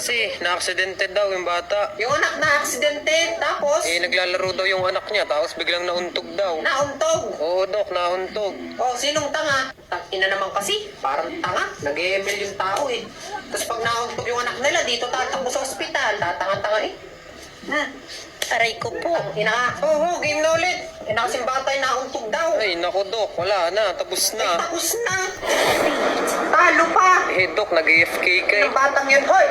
kasi, na-aksidente daw yung bata. Yung anak na aksidente, tapos Naglalaro daw yung anak niya, tapos biglang nauntog daw. nauntog. Oo, Dok, nauntog. Oh, sinong tanga? Ina naman kasi, parang tanga. Nag-ML yung tao eh. Tapos pag nauntog yung anak nila, dito tatakbo sa ospital. Tatanga-tanga eh. Aray ko po. Ina nga. Oo, game na ulit. Ina kasing batay nauntog daw. Ay, naku, Dok, wala na, tapos na. Tapos na. Talo pa. Dok, nag-AFK ka Yung batang yun, hoy.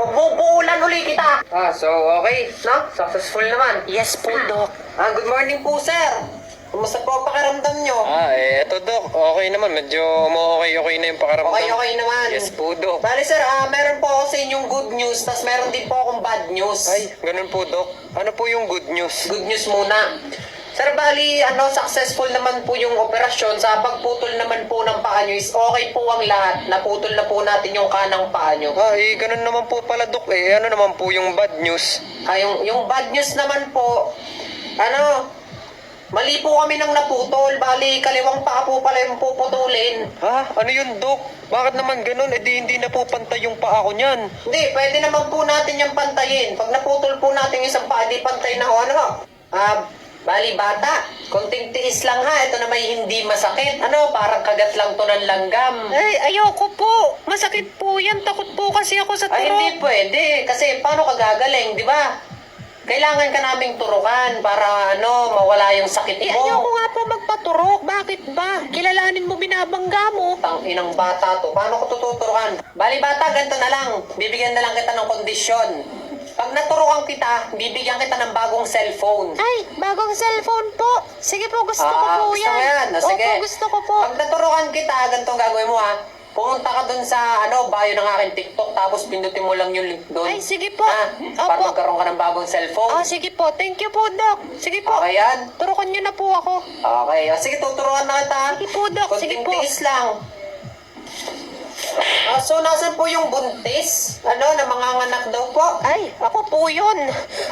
Bubuulan uli kita. So okay, no? Successful naman. Yes po, Doc. Good morning po, sir. Kumusta po ang pakiramdam nyo? Eto, Dok, okay naman, medyo okay na yung pakaramdam. Okay naman. Yes po, Dok. Bali, sir, meron po ako sa inyong good news, tas meron din po akong bad news. Ay, ganun po, Dok. Ano po yung good news? Good news muna. Sir, bali, successful naman po yung operasyon. Sa pagputol naman po ng paa nyo is okay po ang lahat. Naputol na po natin yung kanang paa nyo. Ganun naman po pala, Dok. Ano naman po yung bad news? Yung bad news naman po, mali po kami nang naputol. Bali, kaliwang paa po pala yung puputulin. Ano yun, Dok? Bakit naman ganun? Hindi na po pantay yung paa ko niyan. Hindi, pwede naman po natin yung pantayin. Pag naputol po natin yung isang paa, di pantay na ho. Bali bata, konting tiis lang ha. Ito na may hindi masakit. Parang kagat lang to ng langgam. Ay, ayoko po. Masakit po yan. Takot po kasi ako sa Ay, turok. hindi pwede. Kasi paano ka gagaling, di ba? Kailangan ka naming turukan para mawala yung sakit mo. Ayoko nga po magpaturok. Bakit ba? Kilalanin mo, binabangga mo. Inang bata to. Paano ko tututurukan? Bali bata, ganito na lang. Bibigyan na lang kita ng kondisyon. Pag naturukan kita, bibigyan kita ng bagong cellphone. Ay, bagong cellphone po. Sige po, gusto ko po Gusto yan. mo yan? Sige. Opo, gusto ko po. Pag naturukan kita, ganito ang gagawin mo ha. Pumunta ka dun sa bio ng aking TikTok, tapos pindutin mo lang yung link dun. Ay, sige po. Para Opo. magkaroon ka ng bagong cellphone. Sige po. Thank you po, Doc. Sige po. Okay yan? Turukan niyo na po ako. Okay. Sige, tuturuan na kita. Sige po, Doc. Sige Konting po. tiis lang. So, nasan po yung buntis? Nanganganak daw po? Ay, ako po yun.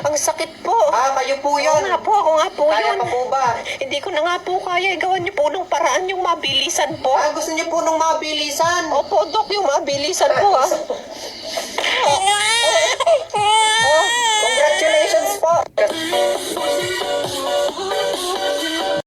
Ang sakit po. Kayo po Oo yun. nga po, ako nga po Kaya yun. pa po ba? Hindi ko na nga po kaya. Gawan niyo po ng paraan yung mabilisan po. Gusto niyo po nung mabilisan? Opo, Doc, yung mabilisan po ha. Congratulations po.